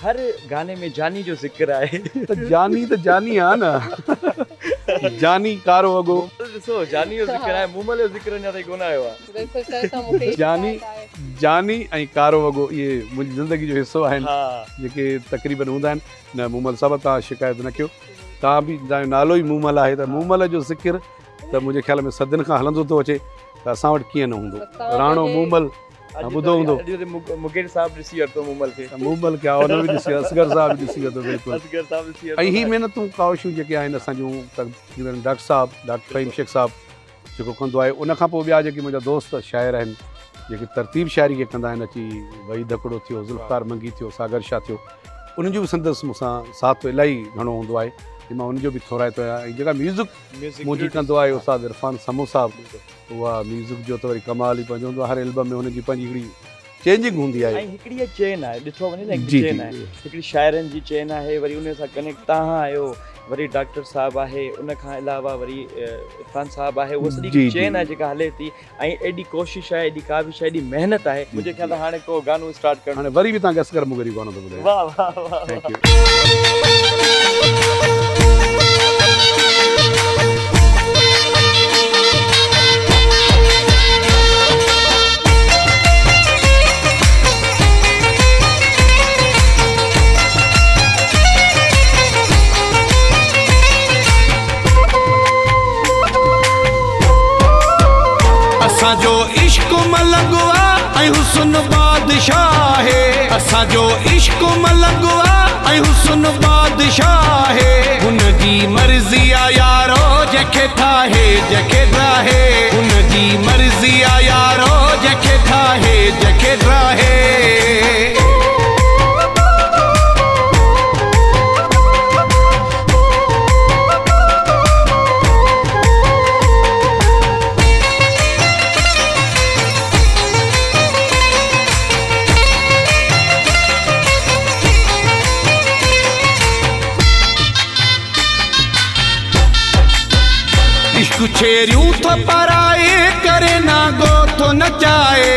हर गाने में जानी जो जिक्र आहे त जानी आहे न जानी कारो वॻो ॾिसो जानी जो जिक्र आहे मूमल जो जिक्र अञा ताईं कोन आयो आहे। बिल्कुलु सर सां मूंखे जानी ऐं कारो वॻो इहे मुंहिंजी ज़िंदगी जो हिसो आहिनि हा जेके तक़रीबन हूंदा आहिनि। न मूमल साहिबु तव्हां शिकायत न कयो, तव्हां बि तव्हांजो नालो ई मूमल आहे त मूमल जो ज़िक्र त मुंहिंजे ख़्याल में सदियुनि खां हलंदो थो अचे, त असां वटि कीअं न हूंदो। राणो मूमल ॿुधो हूंदो, मुकेश साहब ॾिसी वरितो मूमल खे, मूमल क्या हुन बि ॾिसी, असगर साहब बि ॾिसी वरितो बिल्कुलु। असगर साहब ॾिसी ऐं ही महिनतूं कावशूं जेके आहिनि असांजूं तक़रीबन डॉक्टर साहब डॉक्टर फ़हीम शेख साहब जेको कंदो आहे, उन खां पोइ ॿिया जेके मुंहिंजा दोस्त शाइर आहिनि जेके तरतीब शाइरी खे कंदा आहिनि, अची वहीद हिकिड़ो थियो, ज़ुल्फ़कार मंगी थियो, सागर शाह थियो, उन्हनि जो बि संदसि मूंसां साथ इलाही घणो हूंदो आहे, मां उनजो बि थोराइतो आहियां। ऐं जेका म्यूज़िक मुंहिंजी कंदो आहे उस्ताद इरफान समू साहब, उहा म्यूज़िक जो त वरी कमाल ई पंहिंजो हूंदो आहे, हर एल्बम में हुनजी पंहिंजी हिकिड़ी चेंजिंग हूंदी आहे। ऐं हिकिड़ी चेन आहे, ॾिठो वञे न हिकिड़ी चेन आहे, हिकिड़ी शाइरनि जी चेन आहे, वरी उन सां कनेक्ट तव्हां आहियो, वरी डॉक्टर साहब आहे, उन खां अलावा वरी इरफान साहब आहे, उहा सॼी चेन आहे जेका हले थी। ऐं एॾी कोशिशि आहे, एॾी काविश आहे, एॾी महिनत आहे। मुंहिंजे ख़्याल में हाणे को गानो स्टार्ट करणु, हाणे वरी बि तव्हांखे असगर मुगरी गानो थो ॿुधायां। वाह वाह वाह, थैंक यू। असांजो इश्क मलंगो आहे ऐं हुस्न बादशाह है, असांजो इश्क मलंगो आहे ऐं हुस्न बादशाह है। हुनजी मर्ज़ी आहे यारो जंहिंखे ठाहे जंहिंखे ड्राहे, हुनजी मर्ज़ी आहे यारो जंहिंखे ठाहे जंहिंखे ड्राहे। इश्क छेरियूं थो पराए करे ना गो थो नचाए,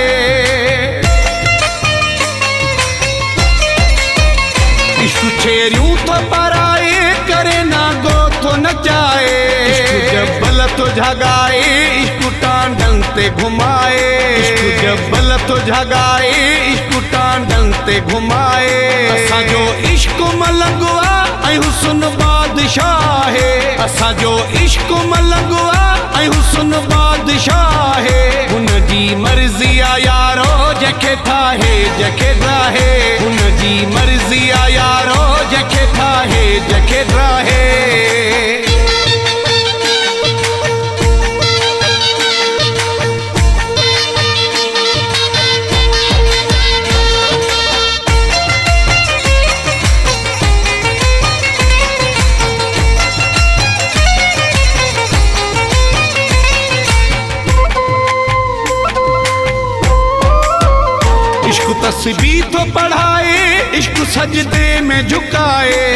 इश्क छेरियूं थो पराए करे ना गो थो नचाए। इश्क जबल थो जगाए, इश्क टांडन ते घुमाए, इश्क जबल थो जगाए, इश्क टांडन ते घुमाए। असांजो इश्क मलंगो आहे ऐं हुस्न बादशाह है, असांजो इश्क मलंगो आहे ऐं हुस्न बादशाह है। हुनजी मर्ज़ी आहे यारो जंहिंखे ठाहे जंहिंखे ड्राहे, हुनजी मर्ज़ी आहे यारो जंहिंखे ठाहे जंहिंखे ड्राहे। इश्क तस्बीह तो पढ़ाए, इश्क सजदे में झुकाए,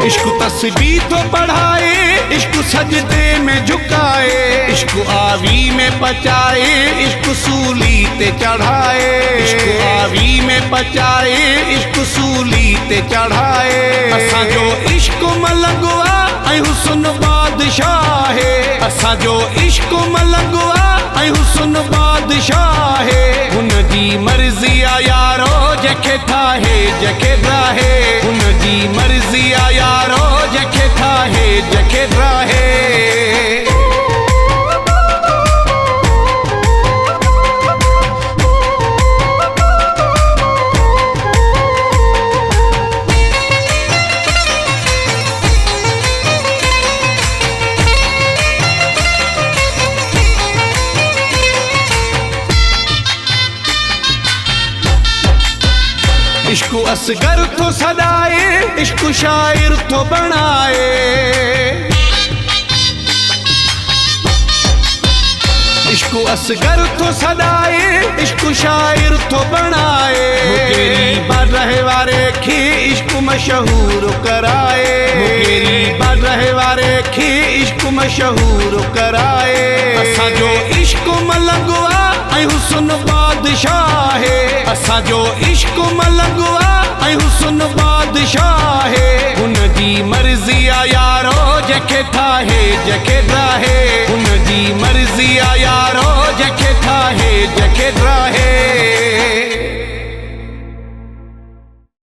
इश्क तस्बीह तो पढ़ाए, इश्क सजदे में झुकाए। इश्क आवी में पचाए, इश्क सूली ते चढ़ाए, इश्क आवी में पचाए, इश्क सूली ते चढ़ाए। असांजो इश्क मलंगो आहे ऐं हुस्न बादशाह है, असांजो इश्क मलंगो आहे ऐं हुस्न बादशाह है। हुनजी मर्ज़ी आहे यारो जंहिंखे ठाहे जंहिंखे ड्राहे, हुनजी मर्ज़ी आहे यारो जंहिंखे ठाहे जंहिंखे ड्राहे। इश्क असगर थो सदाए, इश्क शाइर थो बणाए, इश्क असगर थो सदाए, इश्क शाइर थो बणाए। मुकेरी बारहे वारे खे इश्क मशहूर कराए, मुकेरी बारहे वारे खे इश्क मशहूर कराए। असांजो इश्क मलंगो आहे ऐं हुस्न बादशाह है असांजो इश्क मलंग ऐं हुस्न बादशाह है हुन जी मर्ज़ी आ यारो जंहिंखे ठाहे जंहिंखे ड्राहे हुन जी मर्ज़ी आ यारो जंहिंखे ठाहे जंहिंखे ड्राहे